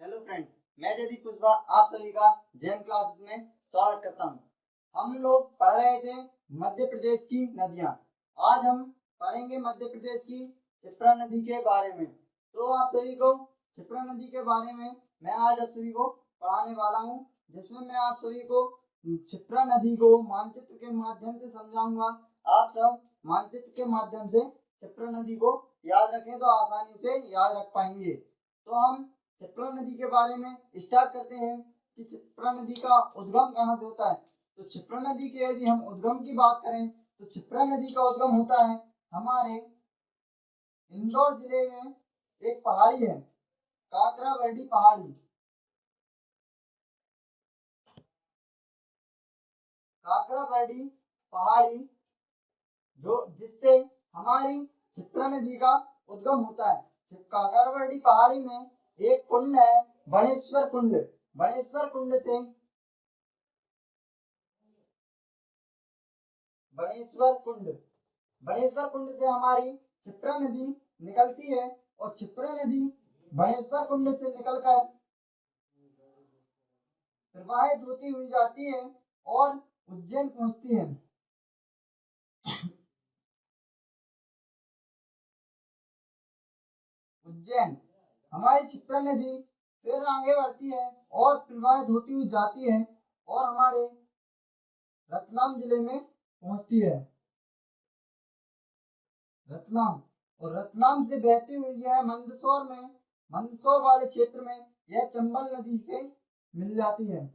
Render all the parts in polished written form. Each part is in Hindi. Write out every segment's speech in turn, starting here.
हेलो फ्रेंड्स, मैं जयदीप कुशवाहा आप सभी का जैन क्लासेस में स्वागत करता हूं। हम लोग पढ़ रहे थे मध्य प्रदेश की नदियां। आज हम पढ़ेंगे मध्य प्रदेश की क्षिप्रा नदी के बारे में। तो आप सभी को क्षिप्रा नदी के बारे में मैं आज आप सभी को पढ़ाने वाला हूं, जिसमें मैं आप सभी को क्षिप्रा नदी को मानचित्र के माध्यम से समझाऊंगा। आप सब मानचित्र के माध्यम से क्षिप्रा नदी को याद रखें तो आसानी से याद रख पाएंगे। तो हम क्षिप्रा नदी के बारे में स्टार्ट करते हैं कि क्षिप्रा नदी का उद्गम कहाँ से होता है। तो क्षिप्रा नदी के यदि हम उद्गम की बात करें तो क्षिप्रा नदी का उद्गम होता है हमारे इंदौर जिले में। एक पहाड़ी है काकराबर्डी पहाड़ी। काकराबर्डी पहाड़ी जो जिससे हमारी क्षिप्रा नदी का उद्गम होता है। काकराबर्डी पहाड़ी में एक कुंड है बणेश्वर कुंड। बणेश्वर कुंड से हमारी क्षिप्रा नदी निकलती है और क्षिप्रा नदी बणेश्वर कुंड से निकलकर प्रवाहित होती हुई जाती है और उज्जैन पहुंचती है। उज्जैन हमारी क्षिप्रा नदी फिर आगे बढ़ती है और प्रवाहित होती हुई जाती है और हमारे रतलाम जिले में पहुंचती है। रतलाम और रतलाम से बहती हुई यह मंदसौर में, मंदसौर वाले क्षेत्र में यह चंबल नदी से मिल जाती है।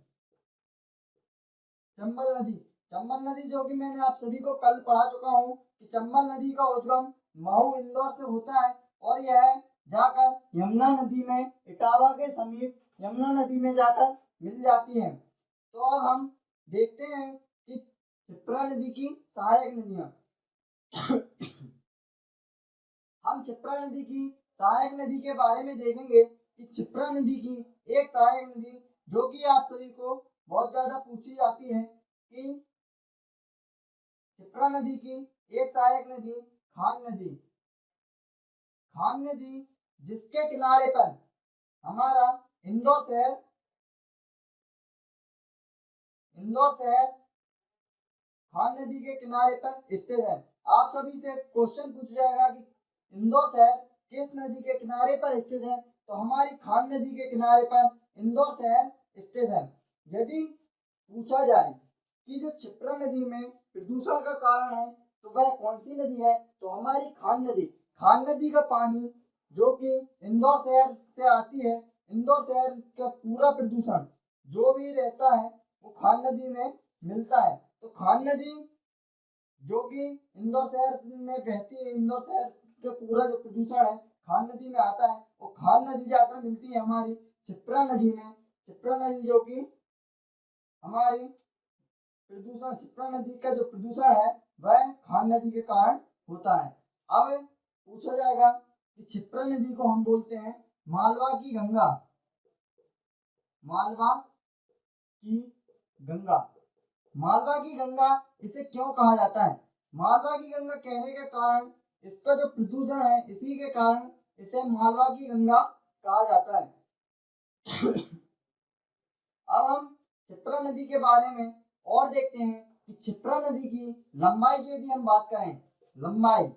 चंबल नदी जो कि मैंने आप सभी को कल पढ़ा चुका हूँ कि चंबल नदी का उद्गम महू इंदौर से होता है और यह जाकर यमुना नदी में इटावा के समीप यमुना नदी में जाकर मिल जाती है। तो अब हम देखते हैं कि क्षिप्रा नदी की सहायक नदियां। हम क्षिप्रा नदी की सहायक नदी के बारे में देखेंगे कि क्षिप्रा नदी की एक सहायक नदी जो कि आप सभी को बहुत ज्यादा पूछी जाती है कि क्षिप्रा नदी की एक सहायक नदी खान नदी। खान नदी जिसके किनारे पर हमारा इंदौर शहर खान नदी के किनारे पर स्थित है। आप सभी से क्वेश्चन पूछ जाएगा कि इंदौर शहर किस नदी के किनारे पर स्थित है, तो हमारी खान नदी के किनारे पर इंदौर शहर स्थित है। यदि पूछा जाए कि जो क्षिप्रा नदी में प्रदूषण का कारण है तो वह कौन सी नदी है, तो हमारी खान नदी। खान नदी का पानी जो कि इंदौर शहर से आती है, इंदौर शहर का पूरा प्रदूषण जो भी रहता है वो खान नदी में मिलता है। तो खान नदी जो कि इंदौर शहर में बहती है, इंदौर शहर का पूरा जो प्रदूषण है खान नदी में आता है, वो खान नदी जाकर मिलती है हमारी क्षिप्रा नदी में। क्षिप्रा नदी जो कि हमारी प्रदूषण, क्षिप्रा नदी का जो प्रदूषण है वह खान नदी के कारण होता है। अब पूछा जाएगा कि क्षिप्रा नदी को हम बोलते हैं मालवा की गंगा। मालवा की गंगा, मालवा की गंगा इसे क्यों कहा जाता है? मालवा की गंगा कहने के कारण इसका जो प्रदूषण है इसी के कारण इसे मालवा की गंगा कहा जाता है। अब हम क्षिप्रा नदी के बारे में और देखते हैं कि क्षिप्रा नदी की लंबाई की यदि हम बात करें, लंबाई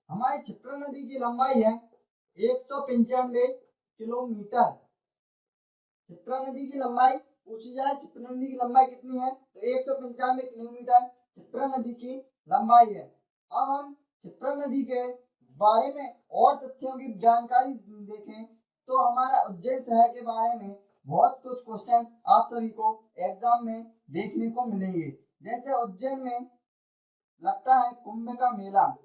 हमारी क्षिप्रा नदी की लंबाई है 195 किलोमीटर। क्षिप्रा नदी की लंबाई पूछी जाए क्षिप्रा नदी की लंबाई कितनी है तो 195 किलोमीटर क्षिप्रा नदी की लंबाई है। अब हम क्षिप्रा नदी के बारे में और तथ्यों की जानकारी देखें तो हमारा उज्जैन शहर के बारे में बहुत कुछ क्वेश्चन आप सभी को एग्जाम में देखने को मिलेंगे। जैसे उज्जैन में लगता है कुंभ का मेला।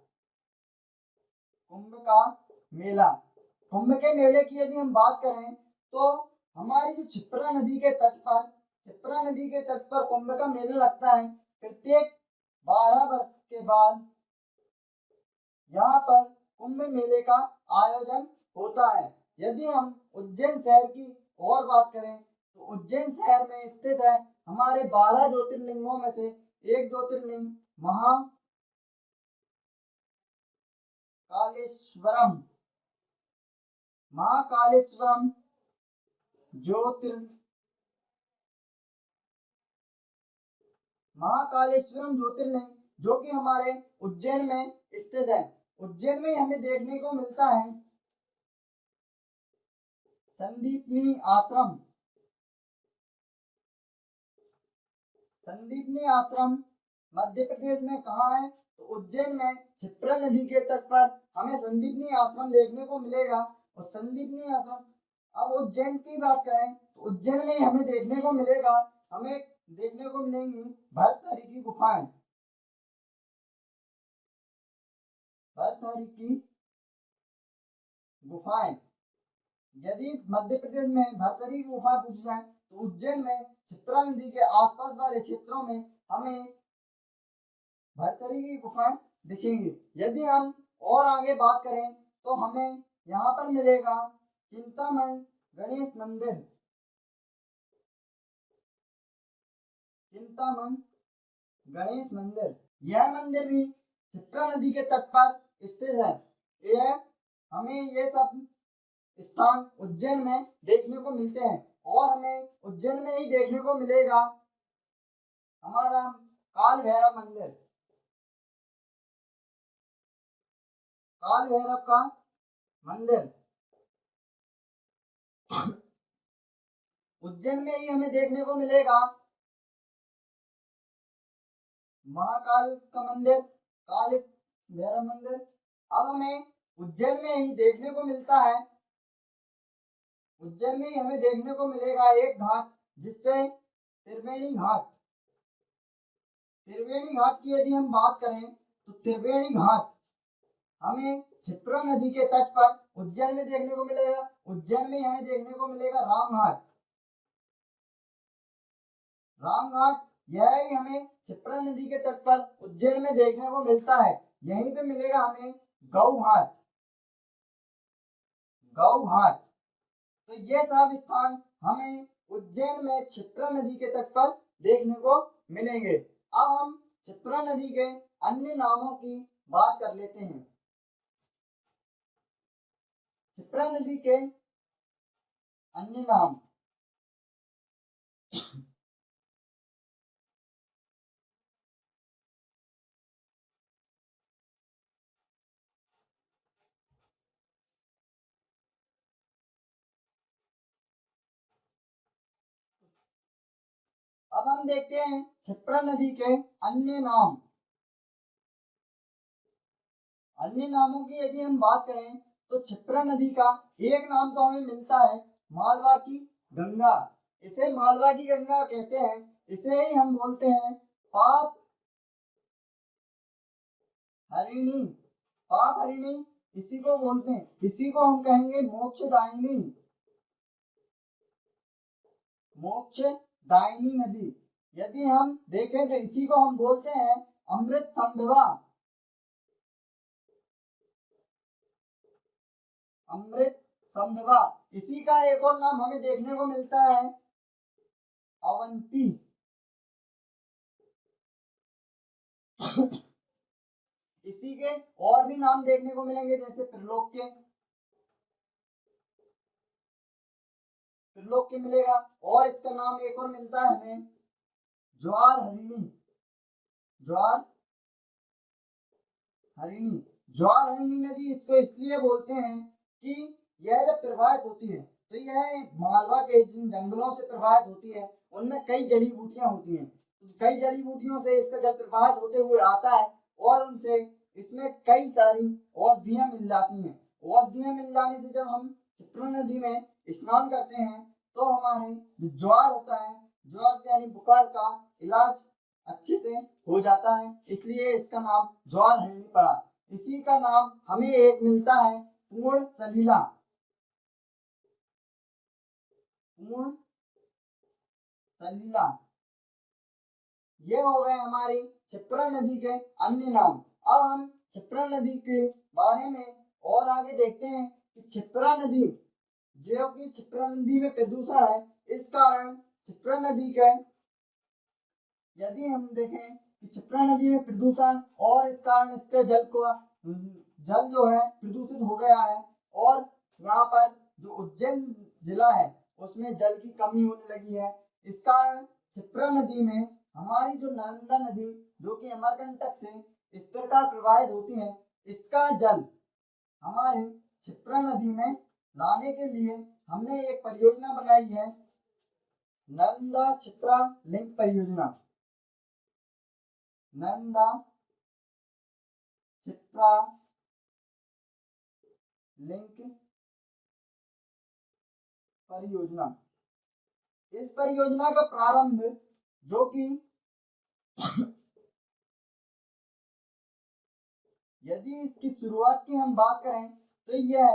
कुंभ के मेले की यदि हम बात करें तो हमारी जो क्षिप्रा नदी के तट पर कुंभ का मेला लगता है। प्रत्येक 12 वर्ष के बाद यहाँ पर कुंभ मेले का आयोजन होता है। यदि हम उज्जैन शहर की और बात करें तो उज्जैन शहर में स्थित है हमारे 12 ज्योतिर्लिंगों में से एक ज्योतिर्लिंग महाकालेश्वरम। महाकालेश्वरम ज्योतिर्लिंग जो कि हमारे उज्जैन में स्थित है। उज्जैन में हमें देखने को मिलता है संदीपनी आश्रम। संदीपनी आश्रम मध्य प्रदेश में कहाँ है? तो उज्जैन में क्षिप्रा नदी के तट पर हमें संदीपनी आश्रम देखने को मिलेगा। और संदीपनी आश्रम, अब उज्जैन की बात करें तो उज्जैन में हमें देखने को मिलेगा, हमें देखने को मिलेंगी भर्तहरि की गुफाएं। भर्तहरि की गुफाएं, यदि मध्य प्रदेश में भर्तहरि की गुफा पूछ जाए तो उज्जैन में क्षिप्रा नदी के आसपास वाले क्षेत्रों में हमें भर्तहरि की गुफाएं दिखेंगी। यदि हम और आगे बात करें तो हमें यहाँ पर मिलेगा चिंतामण गणेश मंदिर। चिंतामण गणेश मंदिर, यह मंदिर भी क्षिप्रा नदी के तट पर स्थित है। यह हमें ये सब स्थान उज्जैन में देखने को मिलते हैं। और हमें उज्जैन में ही देखने को मिलेगा हमारा काल भैरव मंदिर। काल भैरव का मंदिर उज्जैन में ही हमें देखने को मिलेगा। महाकाल का मंदिर, काल भैरव मंदिर। अब हमें उज्जैन में ही देखने को मिलता है, उज्जैन में ही हमें देखने को मिलेगा एक घाट जिसपे त्रिवेणी घाट। त्रिवेणी घाट की यदि हम बात करें तो त्रिवेणी घाट हमें क्षिप्रा नदी के तट पर उज्जैन में देखने को मिलेगा। उज्जैन में हमें देखने को मिलेगा रामघाट। रामघाट यह भी हमें क्षिप्रा नदी के तट पर उज्जैन में देखने को मिलता है। यहीं पे मिलेगा हमें गौघाट। गौघाट, तो ये सब स्थान हमें उज्जैन में क्षिप्रा नदी के तट पर देखने को मिलेंगे। अब हम क्षिप्रा नदी के अन्य नामों की बात कर लेते हैं। क्षिप्रा नदी के अन्य नाम, अब हम देखते हैं क्षिप्रा नदी के अन्य नाम। अन्य नामों की यदि हम बात करें तो क्षिप्रा नदी का एक नाम तो हमें मिलता है मालवा की गंगा। इसे मालवा की गंगा कहते हैं। इसे ही हम बोलते हैं पाप हरिणी। पाप हरिणी इसी को बोलते हैं। इसी को हम कहेंगे मोक्षदायिनी। मोक्षदायिनी नदी। यदि हम देखें तो इसी को हम बोलते हैं अमृत संभवा। अमृत संभवा, इसी का एक और नाम हमें देखने को मिलता है अवंती। इसी के और भी नाम देखने को मिलेंगे जैसे त्रिलोक्य। त्रिलोक्य मिलेगा। और इसका नाम एक और मिलता है हमें ज्वार हरिणी। ज्वार हरिणी। ज्वार हरिणी नदी इसको इसलिए बोलते हैं कि यह जब प्रवाहित होती है तो यह मालवा के जिन जंगलों से प्रवाहित होती है उनमें कई जड़ी बूटियां होती हैं। कई जड़ी बूटियों से इसका जल प्रवाहित होते हुए आता है और उनसे इसमें कई सारी औषधियां मिल जाती हैं। औषधियां मिल जाने से जब हम क्षिप्रा नदी में स्नान करते हैं तो हमारे जो ज्वार होता है, ज्वार यानी बुखार का इलाज अच्छे से हो जाता है। इसलिए इसका नाम ज्वार हरिणी पड़ा। इसी का नाम हमें एक मिलता है पूर्ण सलीला। पूर्ण सलीला, ये हो गए हमारी क्षिप्रा नदी के अन्य नाम। अब हम क्षिप्रा नदी के बारे में और आगे देखते हैं कि क्षिप्रा नदी, जो कि क्षिप्रा नदी में प्रदूषण है, इस कारण क्षिप्रा नदी के, यदि हम देखें कि क्षिप्रा नदी में प्रदूषण और इस कारण इसके जल जो है प्रदूषित हो गया है और यहाँ पर जो उज्जैन जिला है उसमें जल की कमी होने लगी है। इस कारण क्षिप्रा नदी में हमारी जो नर्मदा नदी जो कि अमरकंटक से इस प्रकार प्रवाहित होती है, इसका जल हमारे क्षिप्रा नदी में लाने के लिए हमने एक परियोजना बनाई है, नर्मदा क्षिप्रा लिंक परियोजना। नर्मदा क्षिप्रा लिंक परियोजना। इस परियोजना का प्रारंभ जो कि यदि इसकी शुरुआत की हम बात करें तो यह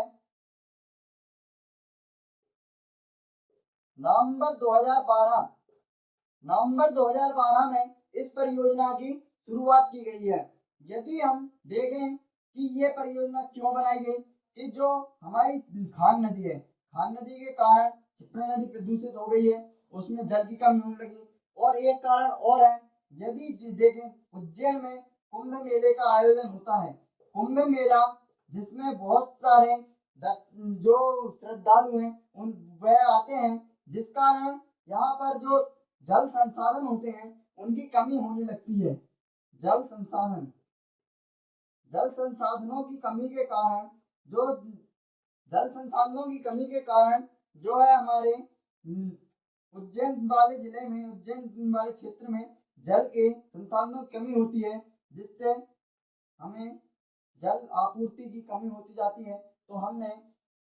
नवंबर 2012 में इस परियोजना की शुरुआत की गई है। यदि हम देखें कि यह परियोजना क्यों बनाई गई, कि जो हमारी खान नदी है, खान नदी के कारण क्षिप्रा नदी प्रदूषित हो गई है, उसमें जल की कमी होने लगी। और एक कारण और है, यदि देखें उज्जैन में कुंभ मेले का आयोजन होता है, कुंभ मेला जिसमें बहुत सारे जो श्रद्धालु हैं उन वह आते हैं, जिस कारण यहाँ पर जो जल संसाधन होते हैं उनकी कमी होने लगती है। जल संसाधनों की कमी के कारण जो है हमारे उज्जैन वाले जिले में, उज्जैन वाले क्षेत्र में जल के संसाधनों की कमी होती है, जिससे हमें जल आपूर्ति की कमी होती जाती है। तो हमने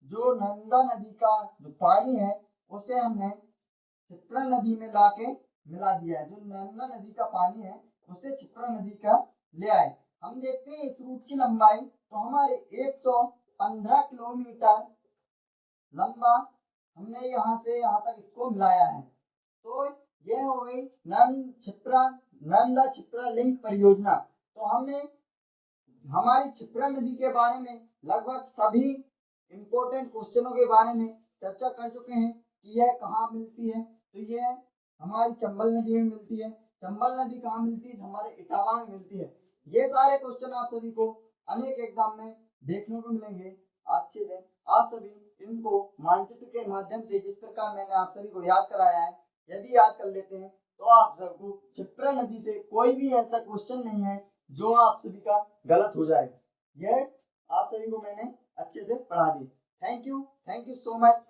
जो नर्मदा नदी का जो पानी है उसे हमने क्षिप्रा नदी में लाके मिला दिया है। जो नर्मदा नदी का पानी है उसे क्षिप्रा नदी का ले आए। हम देखते हैं इस रूट की लंबाई, तो हमारे 115 किलोमीटर लंबा हमने यहाँ से यहाँ तक इसको मिलाया है। तो यह हो गई नर्मदा क्षिप्रा लिंक परियोजना। तो हमने हमारी क्षिप्रा नदी के बारे में लगभग सभी इंपॉर्टेंट क्वेश्चनों के बारे में चर्चा कर चुके हैं कि यह कहाँ मिलती है। तो यह हमारी चंबल नदी में मिलती है। चंबल नदी कहाँ मिलती है? हमारे इटावा में मिलती है। ये सारे क्वेश्चन आप सभी को अनेक एग्जाम में देखने को मिलेंगे अच्छे से। आप सभी इनको मानचित्र के माध्यम से जिस प्रकार मैंने आप सभी को याद कराया है, यदि याद कर लेते हैं तो आप सबको क्षिप्रा नदी से कोई भी ऐसा क्वेश्चन नहीं है जो आप सभी का गलत हो जाए। यह आप सभी को मैंने अच्छे से पढ़ा दी। Thank you so much.